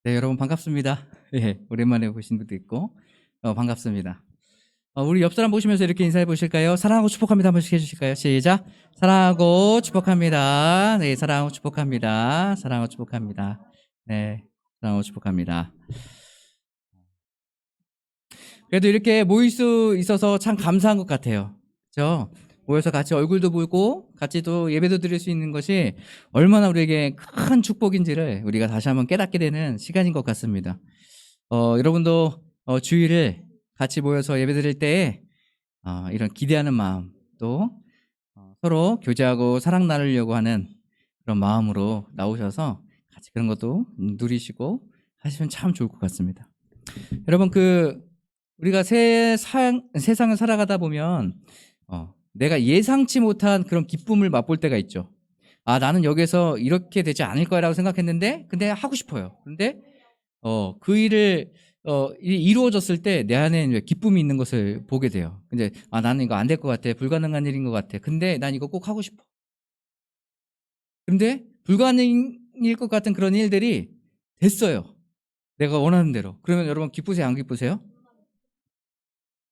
네, 여러분 반갑습니다. 예, 오랜만에 보신 분도 있고, 반갑습니다. 우리 옆 사람 보시면서 이렇게 인사해 보실까요? 사랑하고 축복합니다. 한 번씩 해주실까요? 시작. 사랑하고 축복합니다. 네, 사랑하고 축복합니다. 사랑하고 축복합니다. 네, 사랑하고 축복합니다. 그래도 이렇게 모일 수 있어서 참 감사한 것 같아요. 그죠? 모여서 같이 얼굴도 보고 같이 또 예배도 드릴 수 있는 것이 얼마나 우리에게 큰 축복인지를 우리가 다시 한번 깨닫게 되는 시간인 것 같습니다. 여러분도 주일을 같이 모여서 예배 드릴 때에 이런 기대하는 마음 또 서로 교제하고 사랑 나누려고 하는 그런 마음으로 나오셔서 같이 그런 것도 누리시고 하시면 참 좋을 것 같습니다. 여러분 우리가 세상을 살아가다 보면 내가 예상치 못한 그런 기쁨을 맛볼 때가 있죠. 나는 여기서 이렇게 되지 않을 거라고 생각했는데 근데 하고 싶어요. 그런데 그 일을 이루어졌을 때 내 안에 기쁨이 있는 것을 보게 돼요. 근데 나는 이거 안 될 것 같아. 불가능한 일인 것 같아. 근데 난 이거 꼭 하고 싶어. 근데 불가능일 것 같은 그런 일들이 됐어요. 내가 원하는 대로. 그러면 여러분 기쁘세요? 안 기쁘세요?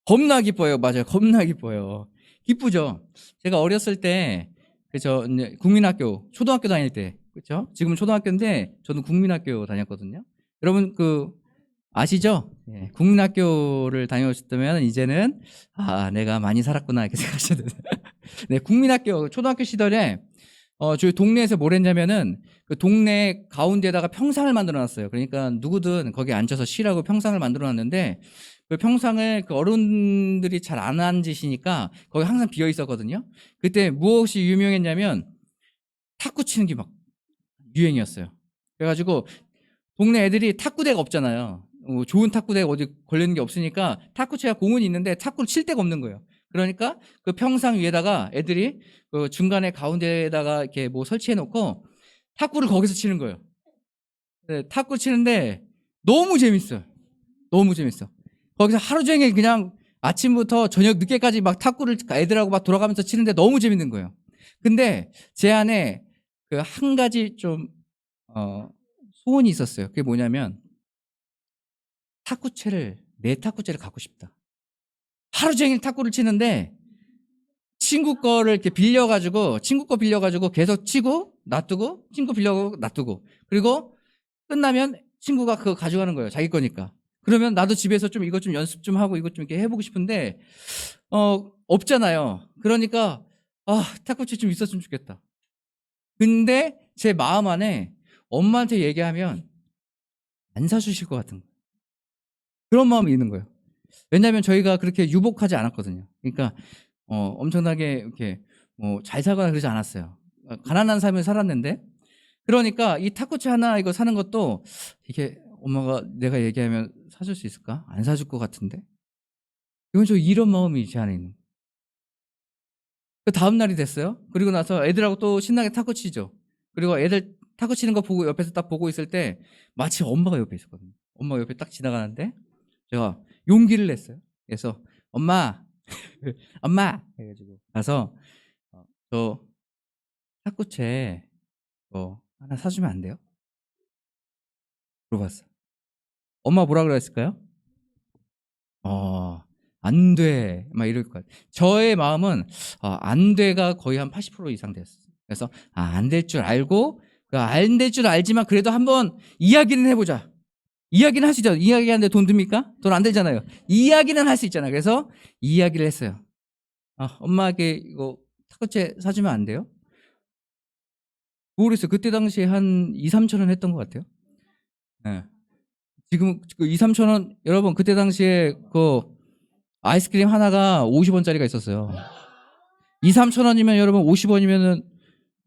겁나 기뻐요. 맞아요. 겁나 기뻐요. 기쁘죠. 제가 어렸을 때 그죠 이제 국민학교 초등학교 다닐 때 그렇죠. 지금은 초등학교인데 저는 국민학교 다녔거든요. 여러분 아시죠? 예, 국민학교를 다녔다면 이제는 내가 많이 살았구나 이렇게 생각하셔도 돼요. 네, 국민학교 초등학교 시절에 저희 동네에서 뭘 했냐면은 그 동네 가운데다가 평상을 만들어 놨어요. 그러니까 누구든 거기 앉아서 쉬라고 평상을 만들어 놨는데 그 평상을 그 어른들이 잘 안 앉으시니까 거기 항상 비어 있었거든요. 그때 무엇이 유명했냐면 탁구 치는 게 막 유행이었어요. 그래가지고 동네 애들이 탁구대가 없잖아요. 좋은 탁구대가 어디 걸리는 게 없으니까 탁구채가 공은 있는데 탁구를 칠 데가 없는 거예요. 그러니까 그 평상 위에다가 애들이 그 중간에 가운데에다가 이렇게 뭐 설치해 놓고 탁구를 거기서 치는 거예요. 네, 탁구 치는데 너무 재밌어요. 너무 재밌어. 거기서 하루 종일 그냥 아침부터 저녁 늦게까지 막 탁구를 애들하고 막 돌아가면서 치는데 너무 재밌는 거예요. 근데 제 안에 그 한 가지 좀 소원이 있었어요. 그게 뭐냐면 내 탁구채를 갖고 싶다. 하루 종일 탁구를 치는데 친구 거 빌려가지고 계속 치고 놔두고 친구 빌려가고 놔두고 그리고 끝나면 친구가 그거 가져가는 거예요. 자기 거니까. 그러면 나도 집에서 좀 이것 좀 연습 좀 하고 이것 좀 이렇게 해보고 싶은데 없잖아요. 그러니까 탁구채 좀 있었으면 좋겠다. 근데 제 마음 안에 엄마한테 얘기하면 안 사주실 것 같은 거예요. 그런 마음이 있는 거예요. 왜냐하면 저희가 그렇게 유복하지 않았거든요. 그러니까 엄청나게 이렇게 잘 살거나 그러지 않았어요. 가난한 삶을 살았는데 그러니까 이 탁구채 하나 이거 사는 것도 이게 엄마가 내가 얘기하면 사줄 수 있을까? 안 사줄 것 같은데. 이건 저 이런 마음이 제 안에 있는. 그 다음 날이 됐어요. 그리고 나서 애들하고 또 신나게 탁구 치죠. 그리고 애들 탁구 치는 거 보고 옆에서 딱 보고 있을 때 마치 엄마가 옆에 있었거든요. 엄마가 옆에 딱 지나가는데 제가 용기를 냈어요. 그래서 엄마, 엄마 해가지고 가서 저 탁구채 하나 사주면 안 돼요? 물어봤어요. 엄마 뭐라 그랬을까요? 안 돼. 막 이럴 것 같아요. 저의 마음은 안 돼가 거의 한 80% 이상 됐어요. 그래서 안 될 줄 알고 안 될 줄 알지만 그래도 한번 이야기는 해보자. 이야기는 할 수 있잖아요. 이야기하는데 돈 듭니까? 돈 안 들잖아요. 이야기는 할 수 있잖아요. 그래서 이야기를 했어요. 엄마에게 이거 탁구채 사주면 안 돼요? 모르겠어요. 그때 당시에 한 2, 3천 원 했던 것 같아요. 네. 지금 그 2, 3천 원 여러분 그때 당시에 그 아이스크림 하나가 50원짜리가 있었어요. 2, 3천 원이면 여러분 50원이면은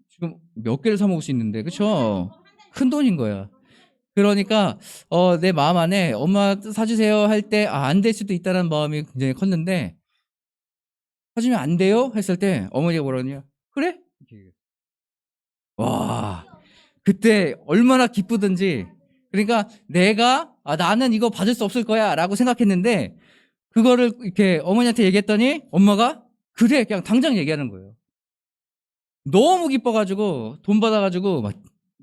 지금 몇 개를 사 먹을 수 있는데 그렇죠? 큰 돈인 거야. 그러니까 내 마음 안에 엄마 사주세요 할 때 안 될 수도 있다는 마음이 굉장히 컸는데 사주면 안 돼요? 했을 때 어머니가 뭐라냐? 그래? 와 그때 얼마나 기쁘든지 그러니까 내가 나는 이거 받을 수 없을 거야 라고 생각했는데 그거를 이렇게 어머니한테 얘기했더니 엄마가 그래 그냥 당장 얘기하는 거예요. 너무 기뻐가지고 돈 받아가지고 막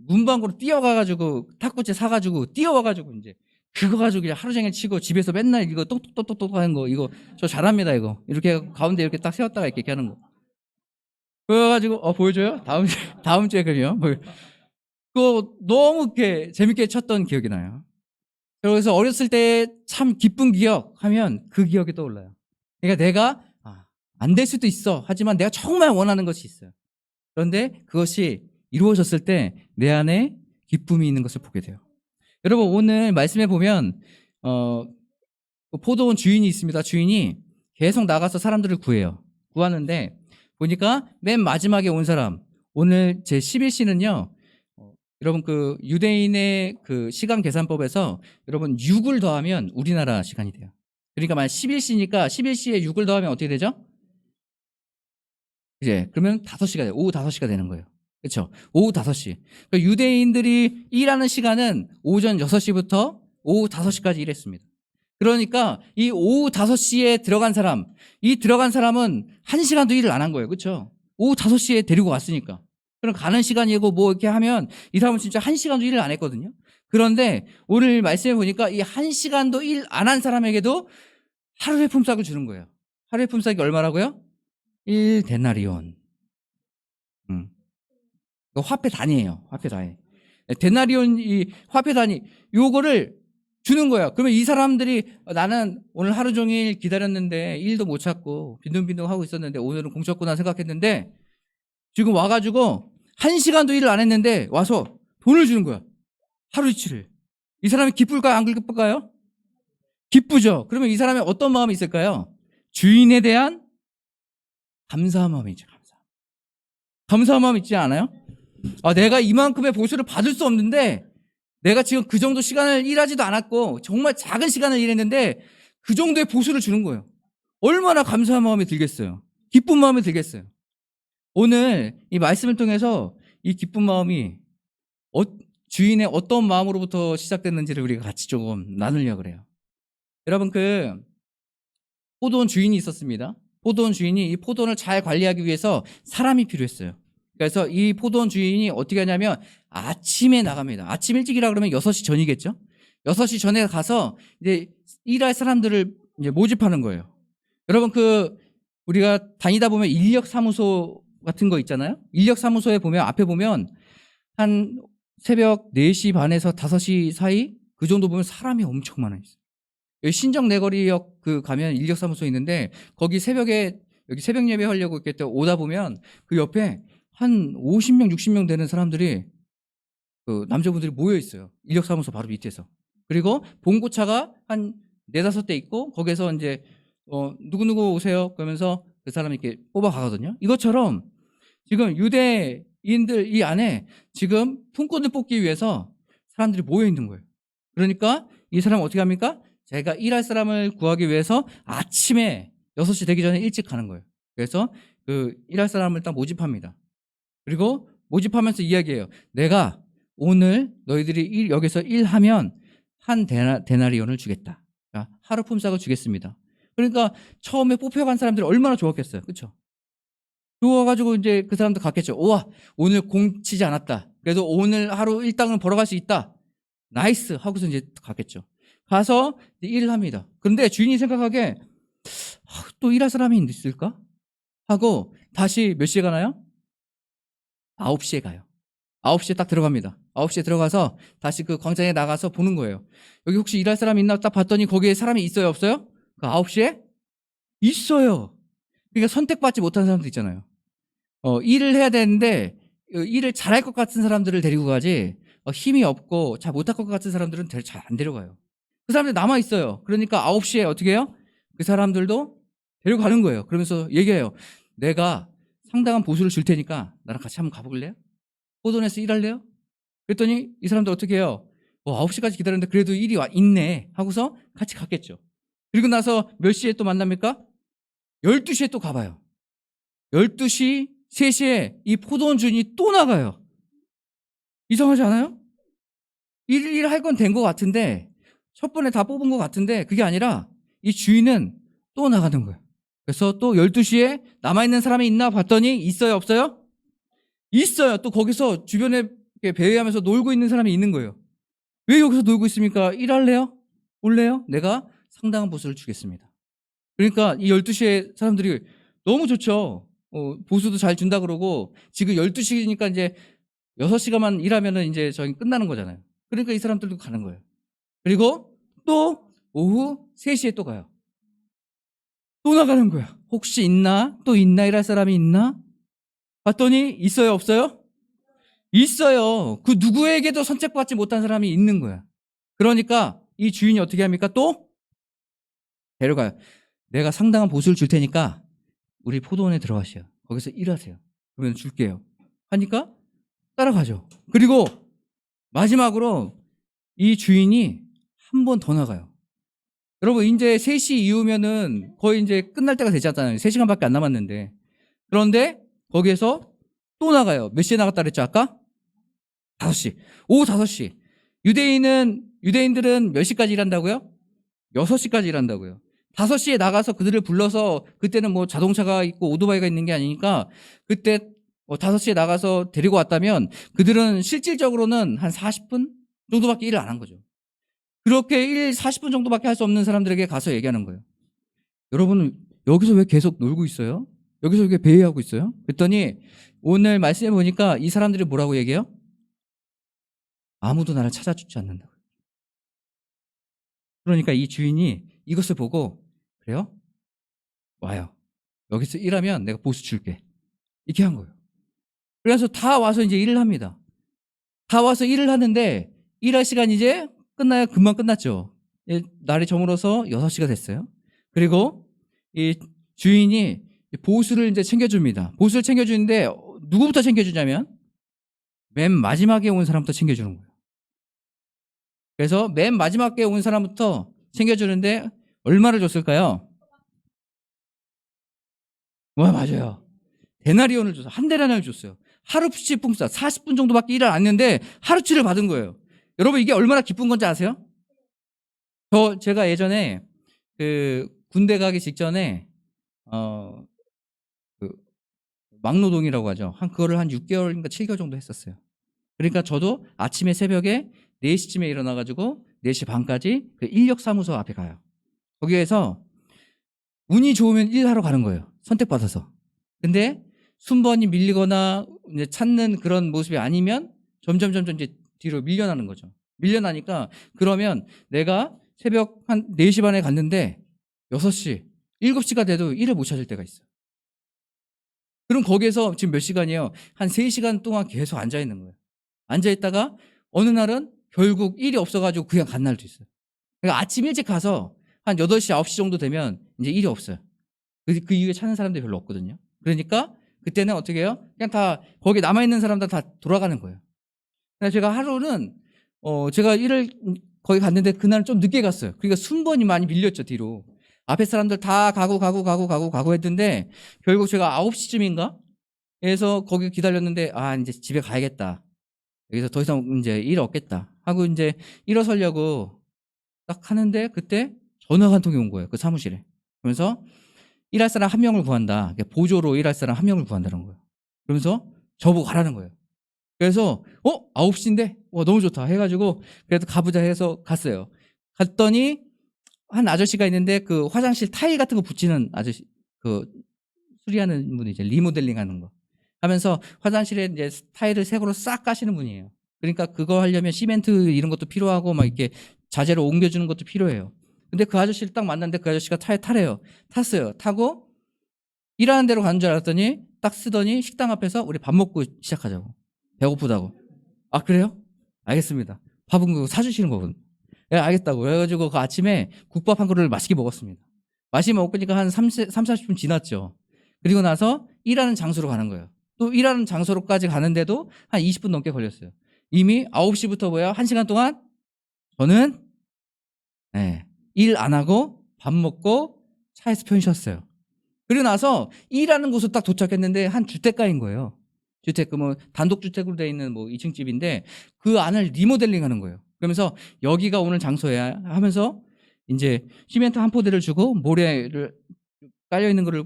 문방구로 뛰어가가지고 탁구채 사가지고 뛰어와가지고 이제 그거 가지고 그냥 하루 종일 치고 집에서 맨날 이거 똑똑똑똑 하는 거 이거 저 잘합니다 이거 이렇게 가운데 이렇게 딱 세웠다가 이렇게 하는 거 그래가지고 보여줘요? 다음 주에 그래요? 그거 너무 이렇게 재밌게 쳤던 기억이 나요. 그래서 어렸을 때 참 기쁜 기억 하면 그 기억이 떠올라요. 그러니까 내가 안 될 수도 있어 하지만 내가 정말 원하는 것이 있어요. 그런데 그것이 이루어졌을 때 내 안에 기쁨이 있는 것을 보게 돼요. 여러분 오늘 말씀에 보면 포도원 주인이 있습니다. 주인이 계속 나가서 사람들을 구하는데 보니까 맨 마지막에 온 사람 오늘 제 11시는요. 여러분 그 유대인의 그 시간 계산법에서 여러분 6을 더하면 우리나라 시간이 돼요. 그러니까 만약 11시니까 11시에 6을 더하면 어떻게 되죠? 이제 그러면 5시가 돼요. 오후 5시가 되는 거예요. 그렇죠? 오후 5시. 그러니까 유대인들이 일하는 시간은 오전 6시부터 오후 5시까지 일했습니다. 그러니까 이 오후 5시에 들어간 사람, 이 들어간 사람은 1시간도 일을 안 한 거예요. 그렇죠? 오후 5시에 데리고 왔으니까. 그럼 가는 시간이고 뭐 이렇게 하면 이 사람은 진짜 1시간도 일을 안 했거든요. 그런데 오늘 말씀해 보니까 이 1시간도 일 안 한 사람에게도 하루의 품삯을 주는 거예요. 하루의 품삯이 얼마라고요? 1데나리온. 화폐 단위예요. 화폐 단위. 데나리온 이 화폐 단위 요거를 주는 거예요. 그러면 이 사람들이 나는 오늘 하루 종일 기다렸는데 일도 못 찾고 빈둥빈둥 하고 있었는데 오늘은 공쳤구나 생각했는데 지금 와가지고 1시간도 일을 안 했는데 와서 돈을 주는 거야. 하루 이치를. 이 사람이 기쁠까요? 안 기쁠까요? 기쁘죠. 그러면 이 사람이 어떤 마음이 있을까요? 주인에 대한 감사한 마음이 있죠. 감사한 마음 있지 않아요? 내가 이만큼의 보수를 받을 수 없는데 내가 지금 그 정도 시간을 일하지도 않았고 정말 작은 시간을 일했는데 그 정도의 보수를 주는 거예요. 얼마나 감사한 마음이 들겠어요. 기쁜 마음이 들겠어요. 오늘 이 말씀을 통해서 이 기쁜 마음이 주인의 어떤 마음으로부터 시작됐는지를 우리가 같이 조금 나누려고 그래요. 여러분 그 포도원 주인이 있었습니다. 포도원 주인이 이 포도원을 잘 관리하기 위해서 사람이 필요했어요. 그래서 이 포도원 주인이 어떻게 하냐면 아침에 나갑니다. 아침 일찍이라 그러면 6시 전이겠죠? 6시 전에 가서 이제 일할 사람들을 이제 모집하는 거예요. 여러분 우리가 다니다 보면 인력사무소 같은 거 있잖아요. 인력사무소에 보면 앞에 보면 한 새벽 4시 반에서 5시 사이 그 정도 보면 사람이 엄청 많아요. 여기 신정내거리역 가면 인력사무소 있는데 거기 여기 새벽 예배 하려고 이렇게 오다 보면 그 옆에 한 50명, 60명 되는 사람들이 남자분들이 모여 있어요. 인력사무소 바로 밑에서. 그리고 봉고차가 한 4-5대 있고 거기에서 이제 누구누구 오세요? 그러면서 그 사람이 이렇게 뽑아가거든요. 이것처럼 지금 유대인들 이 안에 지금 품꾼을 뽑기 위해서 사람들이 모여 있는 거예요. 그러니까 이 사람은 어떻게 합니까? 자기가 일할 사람을 구하기 위해서 아침에 6시 되기 전에 일찍 가는 거예요. 그래서 일할 사람을 딱 모집합니다. 그리고 모집하면서 이야기해요. 내가 오늘 너희들이 여기서 일하면 한 데나리온을 주겠다. 하루 품삯을 주겠습니다. 그러니까 처음에 뽑혀간 사람들이 얼마나 좋았겠어요. 그렇죠? 좋아가지고 이제 그 사람도 갔겠죠. 우와, 오늘 공 치지 않았다. 그래도 오늘 하루 일당은 벌어갈 수 있다. 나이스 하고서 이제 갔겠죠. 가서 일을 합니다. 그런데 주인이 생각하기에 또 일할 사람이 있을까? 하고 다시 몇 시에 가나요? 9시에 가요. 9시에 딱 들어갑니다. 9시에 들어가서 다시 그 광장에 나가서 보는 거예요. 여기 혹시 일할 사람이 있나 딱 봤더니 거기에 사람이 있어요? 없어요? 9시에? 있어요. 그러니까 선택받지 못한 사람도 있잖아요. 일을 해야 되는데 일을 잘할 것 같은 사람들을 데리고 가지 힘이 없고 잘 못할 것 같은 사람들은 잘 안 데려가요. 그 사람들 남아있어요. 그러니까 9시에 어떻게 해요? 그 사람들도 데려가는 거예요. 그러면서 얘기해요. 내가 상당한 보수를 줄 테니까 나랑 같이 한번 가볼래요? 포도원에서 일할래요? 그랬더니 이 사람들 어떻게 해요? 9시까지 기다렸는데 그래도 일이 있네 하고서 같이 갔겠죠. 그리고 나서 몇 시에 또 만납니까? 12시에 또 가봐요. 12시, 3시에 이 포도원 주인이 또 나가요. 이상하지 않아요? 일할 건 된 것 같은데 첫 번에 다 뽑은 것 같은데 그게 아니라 이 주인은 또 나가는 거예요. 그래서 또 12시에 남아있는 사람이 있나 봤더니 있어요? 없어요? 있어요. 또 거기서 주변에 이렇게 배회하면서 놀고 있는 사람이 있는 거예요. 왜 여기서 놀고 있습니까? 일할래요? 올래요? 내가 상당한 보수를 주겠습니다. 그러니까 이 12시에 사람들이 너무 좋죠. 보수도 잘 준다 그러고, 지금 12시니까 이제 6시간만 일하면은 이제 저희 끝나는 거잖아요. 그러니까 이 사람들도 가는 거예요. 그리고 또 오후 3시에 또 가요. 또 나가는 거야. 혹시 있나? 또 있나? 일할 사람이 있나? 봤더니 있어요? 없어요? 있어요. 그 누구에게도 선택받지 못한 사람이 있는 거야. 그러니까 이 주인이 어떻게 합니까? 또 데려가요. 내가 상당한 보수를 줄 테니까 우리 포도원에 들어가시오. 거기서 일하세요. 그러면 줄게요. 하니까 따라가죠. 그리고 마지막으로 이 주인이 한 번 더 나가요. 여러분, 이제 3시 이후면은 거의 이제 끝날 때가 되잖아요. 3시간밖에 안 남았는데. 그런데 거기에서 또 나가요. 몇 시에 나갔다 그랬죠, 아까? 5시. 오후 5시. 유대인들은 몇 시까지 일한다고요? 6시까지 일한다고요. 5시에 나가서 그들을 불러서, 그때는 뭐 자동차가 있고 오토바이가 있는 게 아니니까, 그때 5시에 나가서 데리고 왔다면 그들은 실질적으로는 한 40분 정도밖에 일을 안 한 거죠. 그렇게 40분 정도밖에 할 수 없는 사람들에게 가서 얘기하는 거예요. 여러분, 여기서 왜 계속 놀고 있어요? 여기서 왜 배회하고 있어요? 그랬더니 오늘 말씀해 보니까 이 사람들이 뭐라고 얘기해요? 아무도 나를 찾아주지 않는다고. 그러니까 이 주인이 이것을 보고, 그래요? 와요. 여기서 일하면 내가 보수 줄게. 이렇게 한 거예요. 그래서 다 와서 이제 일을 합니다. 다 와서 일을 하는데 일할 시간 이제 끝나야 금방 끝났죠. 날이 저물어서 6시가 됐어요. 그리고 이 주인이 보수를 이제 챙겨줍니다. 보수를 챙겨주는데 누구부터 챙겨주냐면 맨 마지막에 온 사람부터 챙겨주는 거예요. 그래서 맨 마지막에 온 사람부터 챙겨주는데 얼마를 줬을까요? 맞아요. 데나리온을 줬어요. 한 데나리온을 줬어요. 하루치 품삯 40분 정도밖에 일을 안 했는데 하루치를 받은 거예요. 여러분, 이게 얼마나 기쁜 건지 아세요? 제가 예전에 그 군대 가기 직전에 그 막노동이라고 하죠. 그거를 한 6개월인가 7개월 정도 했었어요. 그러니까 저도 아침에 새벽에 4시쯤에 일어나가지고 4시 반까지 그 인력사무소 앞에 가요. 거기에서 운이 좋으면 일하러 가는 거예요. 선택받아서. 근데 순번이 밀리거나 이제 찾는 그런 모습이 아니면 점점 이제 뒤로 밀려나는 거죠. 밀려나니까 그러면 내가 새벽 한 4시 반에 갔는데 6시, 7시가 돼도 일을 못 찾을 때가 있어요. 그럼 거기에서 지금 몇 시간이에요? 한 3시간 동안 계속 앉아 있는 거예요. 앉아 있다가 어느 날은 결국 일이 없어가지고 그냥 간 날도 있어요. 그러니까 아침 일찍 가서 한 8시, 9시 정도 되면 이제 일이 없어요. 그 이후에 찾는 사람들이 별로 없거든요. 그러니까 그때는 어떻게 해요? 그냥 다 거기 남아있는 사람들 다 돌아가는 거예요. 그래서 제가 하루는 제가 일을 거기 갔는데 그날은 좀 늦게 갔어요. 그러니까 순번이 많이 밀렸죠, 뒤로. 앞에 사람들 다 가고 했는데 결국 제가 9시쯤인가 해서 거기 기다렸는데 이제 집에 가야겠다. 여기서 더 이상 이제 일 없겠다 하고 이제 일어서려고 딱 하는데 그때 전화가 한 통이 온 거예요. 그 사무실에. 그러면서 일할 사람 한 명을 구한다. 보조로 일할 사람 한 명을 구한다는 거예요. 그러면서 저보고 가라는 거예요. 그래서 9시인데 너무 좋다 해가지고 그래도 가보자 해서 갔어요. 갔더니 한 아저씨가 있는데 그 화장실 타일 같은 거 붙이는 아저씨, 그 수리하는 분이 이제 리모델링 하는 거 하면서 화장실에 이제 타일을 새거로 싹 까시는 분이에요. 그러니까 그거 하려면 시멘트 이런 것도 필요하고 막 이렇게 자재로 옮겨주는 것도 필요해요. 근데 그 아저씨를 딱 만났는데 그 아저씨가 타일 타래요. 탔어요. 타고 일하는 데로 가는 줄 알았더니 딱 쓰더니 식당 앞에서 우리 밥 먹고 시작하자고. 배고프다고. 아, 그래요? 알겠습니다. 밥은 그거 사주시는 거거든요. 예, 알겠다고. 그래가지고 그 아침에 국밥 한 그릇을 맛있게 먹었습니다. 맛있게 먹으니까 한 40분 지났죠. 그리고 나서 일하는 장소로 가는 거예요. 또 일하는 장소로까지 가는데도 한 20분 넘게 걸렸어요. 이미 9시부터 1시간 동안 저는 일 안 하고 밥 먹고 차에서 편히 쉬었어요. 그리고 나서 일하는 곳으로 딱 도착했는데 한 주택가인 거예요. 주택, 단독주택으로 되어 있는 2층 집인데 그 안을 리모델링 하는 거예요. 그러면서 여기가 오늘 장소야 하면서 이제 시멘트 한 포대를 주고 모래를 깔려 있는 거를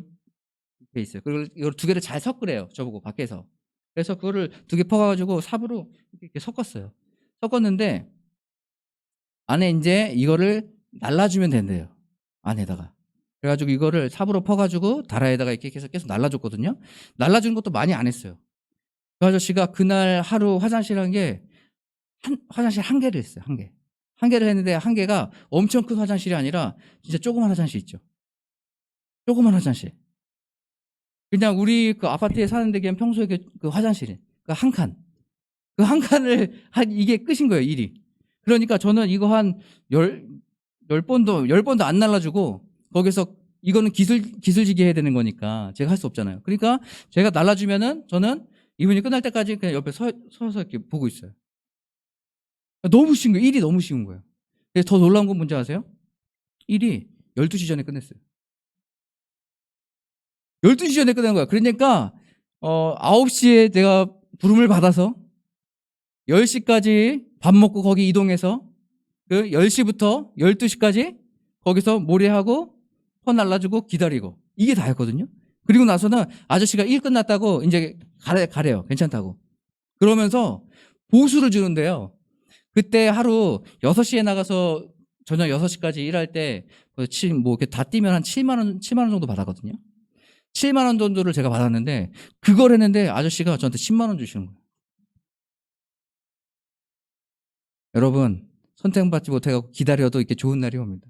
돼 있어요. 그리고 이걸 2개를 잘 섞으래요. 저보고 밖에서. 그래서 그거를 2개 퍼가지고 삽으로 이렇게 섞었어요. 섞었는데 안에 이제 이거를 날라주면 된대요. 안에다가. 그래가지고 이거를 삽으로 퍼가지고 다라에다가 이렇게 해서 계속 날라줬거든요. 날라주는 것도 많이 안 했어요. 그 아저씨가 그날 하루 화장실 한 게 화장실 1개를 했어요. 1개. 1개를 했는데 1개가 엄청 큰 화장실이 아니라 진짜 조그만 화장실 있죠. 조그만 화장실. 그냥 우리 그 아파트에 사는데 그냥 평소에 그 화장실이 그 한 칸. 그 한 칸을 이게 끝인 거예요, 일이. 그러니까 저는 이거 한 10번도 안 날라주고 거기서 이거는 기술지기 해야 되는 거니까 제가 할 수 없잖아요. 그러니까 제가 날라주면은 저는 이분이 끝날 때까지 그냥 옆에 서서 이렇게 보고 있어요. 너무 쉬운 거예요. 일이 너무 쉬운 거예요. 근데 더 놀라운 건 뭔지 아세요? 일이 12시 전에 끝냈어요. 12시 전에 끝낸 거야. 그러니까 9시에 내가 부름을 받아서 10시까지 밥 먹고 거기 이동해서 그 10시부터 12시까지 거기서 모래하고 퍼 날라주고 기다리고 이게 다였거든요. 그리고 나서는 아저씨가 일 끝났다고 이제 가래요. 괜찮다고. 그러면서 보수를 주는데요. 그때 하루 6시에 나가서 저녁 6시까지 일할 때 뭐 이렇게 다 뛰면 한 7만 원 정도 받았거든요. 7만 원 정도를 제가 받았는데 그걸 했는데 아저씨가 저한테 10만 원 주시는 거예요. 여러분 선택받지 못해서 기다려도 이렇게 좋은 날이 옵니다.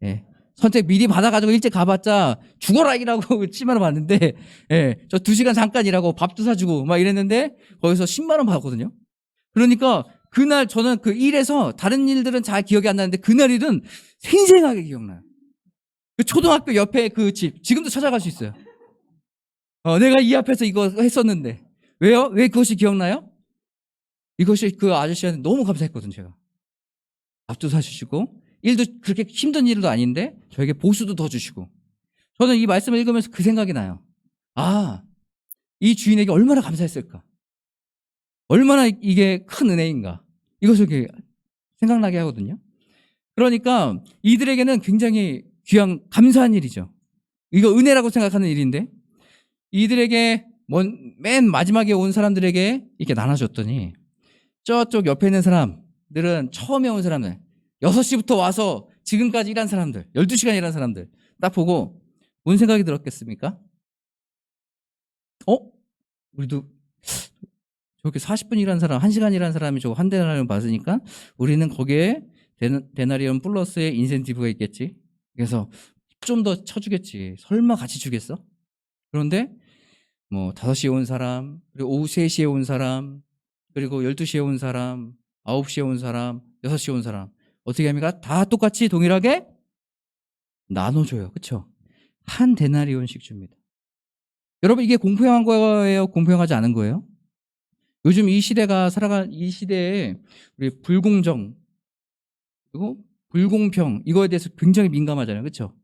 예. 선택 미리 받아가지고 일찍 가봤자 죽어라 이라고 10만 원 받는데 예. 저 2시간 잠깐 일하고 밥도 사주고 막 이랬는데 거기서 10만 원 받았거든요. 그러니까 그날 저는 그 일에서 다른 일들은 잘 기억이 안 나는데 그날 일은 생생하게 기억나요. 그 초등학교 옆에 그 집 지금도 찾아갈 수 있어요. 내가 이 앞에서 이거 했었는데 왜요? 왜 그것이 기억나요? 이것이 그 아저씨한테 너무 감사했거든 제가. 밥도 사주시고 일도 그렇게 힘든 일도 아닌데 저에게 보수도 더 주시고 저는 이 말씀을 읽으면서 그 생각이 나요. 아, 이 주인에게 얼마나 감사했을까? 얼마나 이게 큰 은혜인가? 이것을 이렇게 생각나게 하거든요. 그러니까 이들에게는 굉장히 귀한 감사한 일이죠. 이거 은혜라고 생각하는 일인데 이들에게 맨 마지막에 온 사람들에게 이렇게 나눠줬더니 저쪽 옆에 있는 사람들은 처음에 온 사람들 6시부터 와서 지금까지 일한 사람들 12시간 일한 사람들 딱 보고 뭔 생각이 들었겠습니까? 우리도 저렇게 40분 일한 사람 1시간 일한 사람이 저거 한 데나리온 받으니까 우리는 거기에 데나리온 플러스의 인센티브가 있겠지. 그래서 좀 더 쳐주겠지. 설마 같이 주겠어? 그런데 뭐 5시에 온 사람 그리고 오후 3시에 온 사람 그리고 12시에 온 사람 9시에 온 사람 6시에 온 사람 어떻게 합니까? 다 똑같이 동일하게 나눠줘요. 그렇죠? 한 데나리온씩 줍니다. 여러분 이게 공평한 거예요? 공평하지 않은 거예요? 요즘 이 시대가 살아가는 이 시대에 우리 불공정 그리고 불공평 이거에 대해서 굉장히 민감하잖아요. 그렇죠?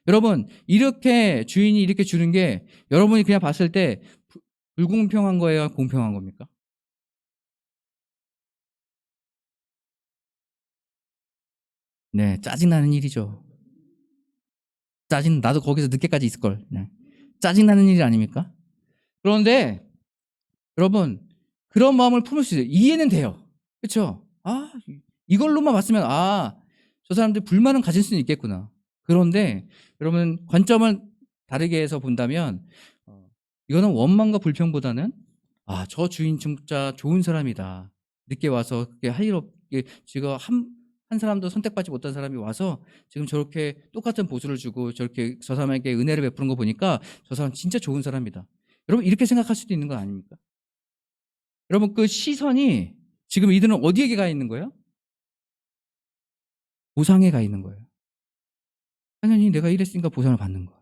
여러분 이렇게 주인이 이렇게 주는 게 여러분이 그냥 봤을 때 불공평한 거예요? 공평한 겁니까? 네, 짜증나는 일이죠. 나도 거기서 늦게까지 있을걸. 네. 짜증나는 일 아닙니까? 그런데 여러분 그런 마음을 품을 수 있어요. 이해는 돼요. 그렇죠? 이걸로만 봤으면 저 사람들 불만은 가질 수는 있겠구나. 그런데 여러분 관점을 다르게 해서 본다면 이거는 원망과 불평보다는 저 주인 진짜 좋은 사람이다. 늦게 와서 그게 할 일 없게 지금 한 사람도 선택받지 못한 사람이 와서 지금 저렇게 똑같은 보수를 주고 저렇게 저 사람에게 은혜를 베푸는 거 보니까 저 사람 진짜 좋은 사람이다. 여러분 이렇게 생각할 수도 있는 거 아닙니까? 여러분 그 시선이 지금 이들은 어디에 가 있는 거예요? 보상에 가 있는 거예요. 당연히 내가 이랬으니까 보상을 받는 거예요.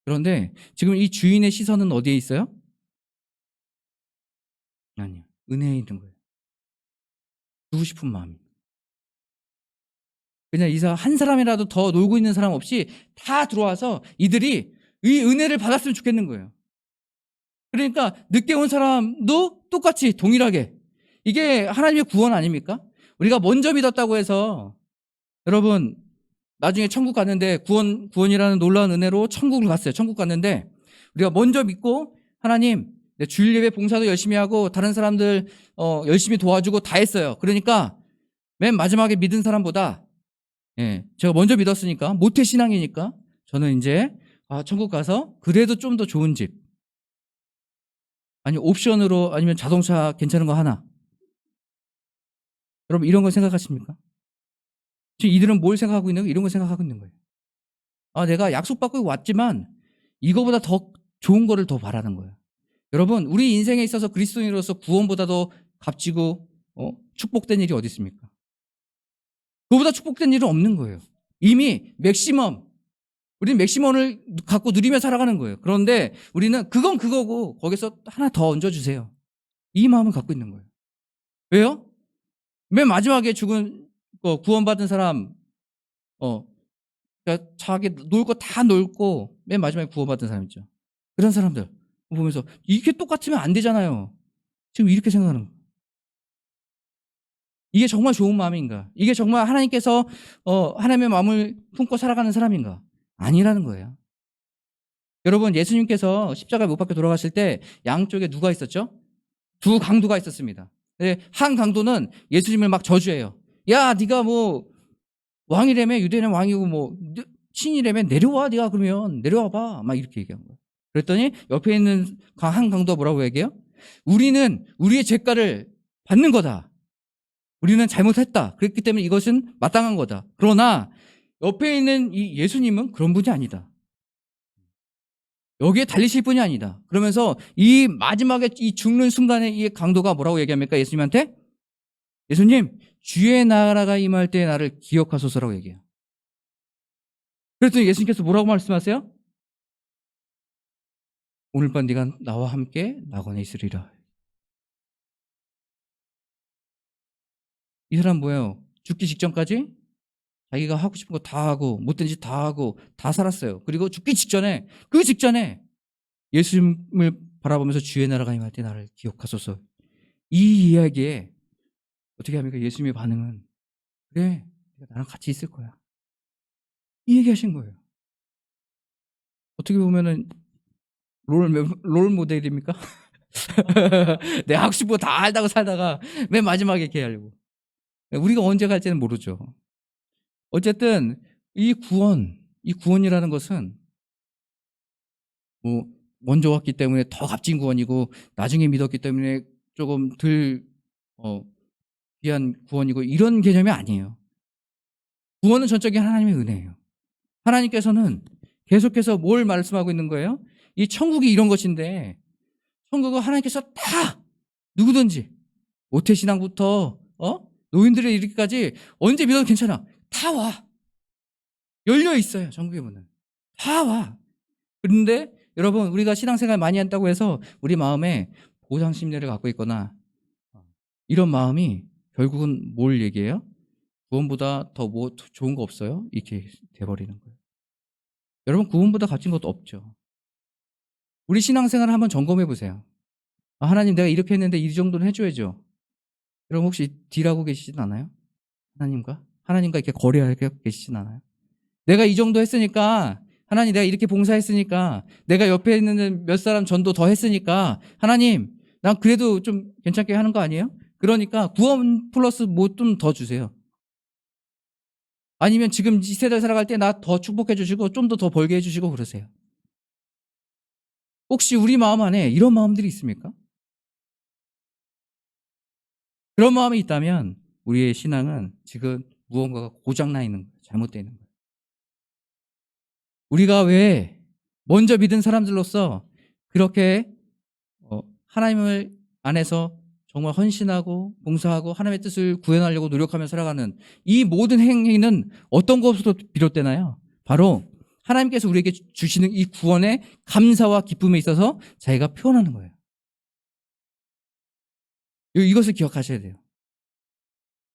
그런데 지금 이 주인의 시선은 어디에 있어요? 아니요. 은혜에 있는 거예요. 주고 싶은 마음이. 그냥 한 사람이라도 더 놀고 있는 사람 없이 다 들어와서 이들이 이 은혜를 받았으면 좋겠는 거예요. 그러니까 늦게 온 사람도 똑같이 동일하게 이게 하나님의 구원 아닙니까? 우리가 먼저 믿었다고 해서 여러분 나중에 천국 갔는데 구원이라는 놀라운 은혜로 천국을 갔어요. 천국 갔는데 우리가 먼저 믿고 하나님 내 주일 예배 봉사도 열심히 하고 다른 사람들 열심히 도와주고 다 했어요. 그러니까 맨 마지막에 믿은 사람보다 제가 먼저 믿었으니까 모태 신앙이니까 저는 이제 천국 가서 그래도 좀 더 좋은 집, 아니 옵션으로 아니면 자동차 괜찮은 거 하나. 여러분 이런 거 생각하십니까? 지금 이들은 뭘 생각하고 있는 거예요? 이런 거 생각하고 있는 거예요. 내가 약속받고 왔지만 이거보다 더 좋은 거를 더 바라는 거예요. 여러분 우리 인생에 있어서 그리스도인으로서 구원보다 더 값지고 축복된 일이 어디 있습니까? 그거보다 축복된 일은 없는 거예요. 이미 맥시멈, 우리는 맥시멈을 갖고 누리며 살아가는 거예요. 그런데 우리는 그건 그거고 거기서 하나 더 얹어주세요. 이 마음을 갖고 있는 거예요. 왜요? 맨 마지막에 죽은 구원받은 사람, 그러니까 자기 놀 거 다 놀고 맨 마지막에 구원받은 사람 있죠. 그런 사람들 보면서 이게 똑같으면 안 되잖아요. 지금 이렇게 생각하는 거예요. 이게 정말 좋은 마음인가? 이게 정말 하나님께서 하나님의 마음을 품고 살아가는 사람인가? 아니라는 거예요. 여러분 예수님께서 십자가에 못 박혀 돌아가실 때 양쪽에 누가 있었죠? 두 강도가 있었습니다. 한 강도는 예수님을 막 저주해요. 야 네가 뭐 왕이라며, 유대인의 왕이고 뭐 신이라며 내려와, 네가 그러면 내려와봐, 막 이렇게 얘기한 거예요. 그랬더니 옆에 있는 한 강도가 뭐라고 얘기해요? 우리는 우리의 죄가를 받는 거다. 우리는 잘못했다. 그랬기 때문에 이것은 마땅한 거다. 그러나 옆에 있는 이 예수님은 그런 분이 아니다. 여기에 달리실 분이 아니다. 그러면서 이 마지막에 이 죽는 순간에 이 강도가 뭐라고 얘기합니까? 예수님한테? 예수님, 주의 나라가 임할 때 나를 기억하소서라고 얘기해요. 그랬더니 예수님께서 뭐라고 말씀하세요? 오늘 밤 네가 나와 함께 낙원에 있으리라. 이 사람 뭐예요? 죽기 직전까지 자기가 하고 싶은 거 다 하고 못된 짓 다 하고 다 살았어요. 그리고 죽기 직전에, 그 직전에 예수님을 바라보면서 주의 나라가 임할 때 나를 기억하소서. 이 이야기에 어떻게 합니까? 예수님의 반응은 그래, 내가 나랑 같이 있을 거야. 이 얘기하신 거예요. 어떻게 보면은 롤 모델입니까? 내가 하고 싶은 거 다 알다가 살다가 맨 마지막에 이렇게 하려고. 우리가 언제 갈지는 모르죠. 어쨌든 이 구원이라는 것은 뭐 먼저 왔기 때문에 더 값진 구원이고 나중에 믿었기 때문에 조금 덜 귀한 구원이고 이런 개념이 아니에요. 구원은 전적인 하나님의 은혜예요. 하나님께서는 계속해서 뭘 말씀하고 있는 거예요? 이 천국이 이런 것인데 천국은 하나님께서 다 누구든지 모태신앙부터 노인들의 이르기까지 언제 믿어도 괜찮아. 다 와. 열려 있어요. 천국의 문은. 다 와. 그런데 여러분 우리가 신앙생활 많이 한다고 해서 우리 마음에 보상 심리를 갖고 있거나 이런 마음이 결국은 뭘 얘기해요? 구원보다 더 뭐 좋은 거 없어요? 이렇게 돼버리는 거예요. 여러분 구원보다 값진 것도 없죠. 우리 신앙생활을 한번 점검해 보세요. 하나님 내가 이렇게 했는데 이 정도는 해줘야죠. 여러분 혹시 딜하고 계시진 않아요? 하나님과 이렇게 거래하고 계시진 않아요? 내가 이 정도 했으니까 하나님, 내가 이렇게 봉사했으니까, 내가 옆에 있는 몇 사람 전도 더 했으니까 하나님 난 그래도 좀 괜찮게 하는 거 아니에요? 그러니까 구원 플러스 뭐 좀 더 주세요. 아니면 지금 이 세대 살아갈 때 나 더 축복해 주시고 좀 더 벌게 해 주시고 그러세요. 혹시 우리 마음 안에 이런 마음들이 있습니까? 그런 마음이 있다면 우리의 신앙은 지금 무언가가 고장나 있는 거예요. 잘못되어 있는 거예요. 우리가 왜 먼저 믿은 사람들로서 그렇게 하나님을 안에서 정말 헌신하고 봉사하고 하나님의 뜻을 구현하려고 노력하며 살아가는 이 모든 행위는 어떤 것으로 비롯되나요? 바로 하나님께서 우리에게 주시는 이 구원의 감사와 기쁨에 있어서 자기가 표현하는 거예요. 이것을 기억하셔야 돼요.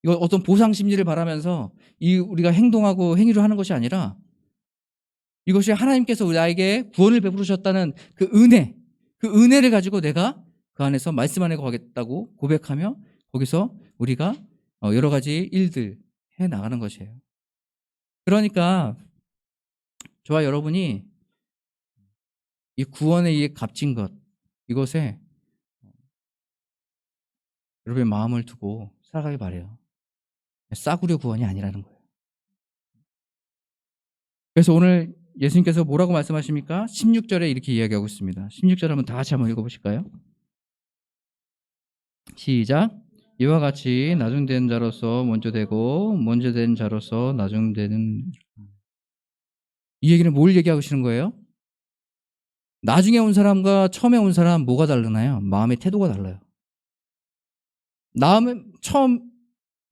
이거 어떤 보상 심리를 바라면서 우리가 행동하고 행위를 하는 것이 아니라 이것이 하나님께서 나에게 구원을 베푸셨다는 그 은혜를 가지고 내가 그 안에서 말씀 안에 거하겠다고 고백하며 거기서 우리가 여러 가지 일들 해 나가는 것이에요. 그러니까 저와 여러분이 이 구원의 이 값진 것, 이것에 여러분의 마음을 두고 살아가길 바래요. 싸구려 구원이 아니라는 거예요. 그래서 오늘 예수님께서 뭐라고 말씀하십니까? 16절에 이렇게 이야기하고 있습니다. 16절 한번 다 같이 한번 읽어보실까요? 시작. 이와 같이 나중된 자로서 먼저 되고 먼저 된 자로서 나중되는. 이 얘기는 뭘 얘기하고 계시는 거예요? 나중에 온 사람과 처음에 온 사람 뭐가 다르나요? 마음의 태도가 달라요.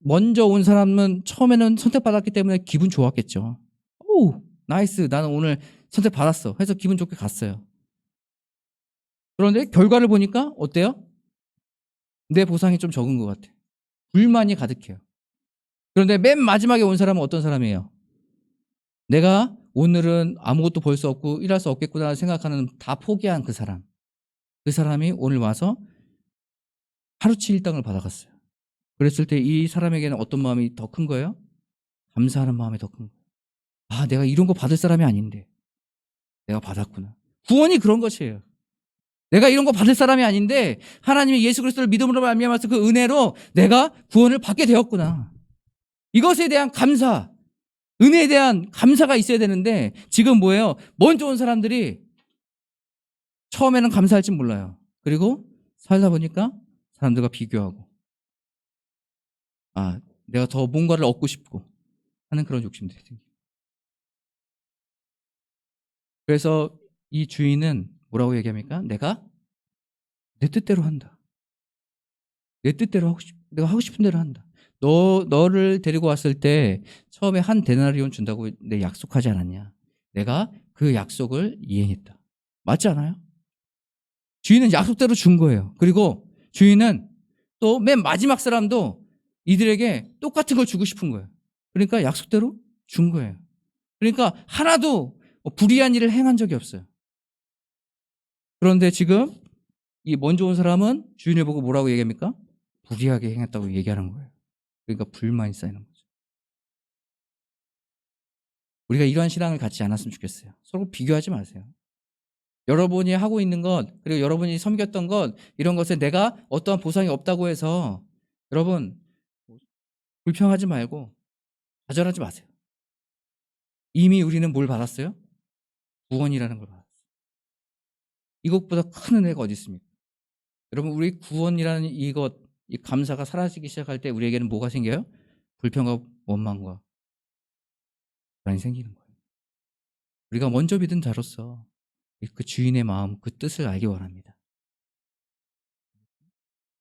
먼저 온 사람은 처음에는 선택받았기 때문에 기분 좋았겠죠. 오, 나이스. 나는 오늘 선택받았어. 해서 기분 좋게 갔어요. 그런데 결과를 보니까 어때요? 내 보상이 좀 적은 것 같아. 불만이 가득해요. 그런데 맨 마지막에 온 사람은 어떤 사람이에요? 내가 오늘은 아무것도 벌 수 없고 일할 수 없겠구나 생각하는 다 포기한 그 사람. 그 사람이 오늘 와서 하루치 일당을 받아갔어요. 그랬을 때 이 사람에게는 어떤 마음이 더 큰 거예요? 감사하는 마음이 더 큰 거예요. 아, 내가 이런 거 받을 사람이 아닌데 내가 받았구나. 구원이 그런 것이에요. 내가 이런 거 받을 사람이 아닌데 하나님이 예수 그리스도를 믿음으로 말미암아서 그 은혜로 내가 구원을 받게 되었구나. 이것에 대한 감사, 은혜에 대한 감사가 있어야 되는데 지금 뭐예요? 먼저 온 사람들이 처음에는 감사할지 몰라요. 그리고 살다 보니까 사람들과 비교하고 아, 내가 더 뭔가를 얻고 싶고 하는 그런 욕심들이 생겨요. 그래서 이 주인은 뭐라고 얘기합니까? 내가 내 뜻대로 한다. 내 뜻대로 내가 하고 싶은 대로 한다. 너를 데리고 왔을 때 처음에 한 데나리온 준다고 내 약속하지 않았냐? 내가 그 약속을 이행했다. 맞지 않아요? 주인은 약속대로 준 거예요. 그리고 주인은 또 맨 마지막 사람도 이들에게 똑같은 걸 주고 싶은 거예요. 그러니까 약속대로 준 거예요. 그러니까 하나도 불의한 일을 행한 적이 없어요. 그런데 지금 이 먼저 온 사람은 주인을 보고 뭐라고 얘기합니까? 불의하게 행했다고 얘기하는 거예요. 그러니까 불만이 쌓이는 거죠. 우리가 이러한 신앙을 갖지 않았으면 좋겠어요. 서로 비교하지 마세요. 여러분이 하고 있는 것, 그리고 여러분이 섬겼던 것, 이런 것에 내가 어떠한 보상이 없다고 해서 여러분 불평하지 말고 좌절하지 마세요. 이미 우리는 뭘 받았어요? 구원이라는 걸 받았어요. 이것보다 큰 은혜가 어디 있습니까? 여러분, 우리 구원이라는 이 감사가 사라지기 시작할 때 우리에게는 뭐가 생겨요? 불평과 원망과 불안이 생기는 거예요. 우리가 먼저 믿은 자로서 그 주인의 마음, 그 뜻을 알기 원합니다.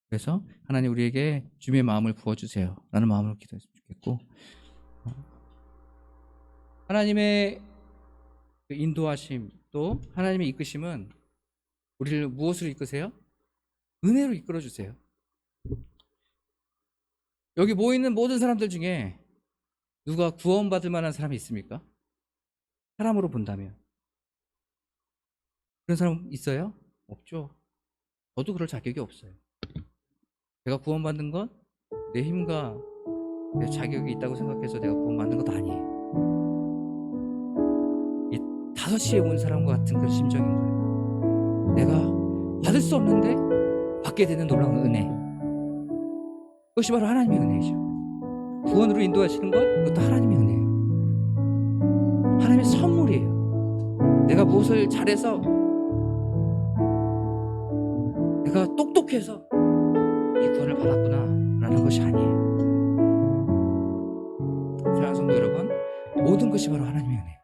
그래서 하나님 우리에게 주님의 마음을 부어주세요 라는 마음으로 기도했으면 좋겠고, 하나님의 그 인도하심, 또 하나님의 이끄심은 우리를 무엇으로 이끄세요? 은혜로 이끌어주세요. 여기 모이는 모든 사람들 중에 누가 구원받을 만한 사람이 있습니까? 사람으로 본다면. 그런 사람 있어요? 없죠. 저도 그럴 자격이 없어요. 내가 구원받는 건 내 힘과 내 자격이 있다고 생각해서 내가 구원받는 것도 아니에요. 이 5시에 온 사람과 같은 그런 심정인 거예요. 내가 받을 수 없는데 받게 되는 놀라운 은혜. 그것이 바로 하나님의 은혜이죠. 구원으로 인도하시는 것, 그것도 하나님의 은혜예요. 하나님의 선물이에요. 내가 무엇을 잘해서, 내가 똑똑해서 이 구원을 받았구나 라는 것이 아니에요. 사랑하는 성도 여러분, 모든 것이 바로 하나님의 은혜예요.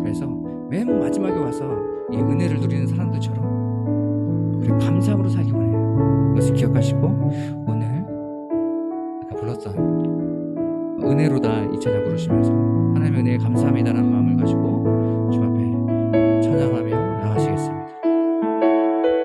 그래서 맨 마지막에 와서 이 은혜를 누리는 사람들처럼 우리 감사함으로 살기 원해요. 그것을 기억하시고 오늘 아까 불렀던 은혜로다 이 찬양 부르시면서 하나님의 은혜에 감사합니다라는 마음을 가지고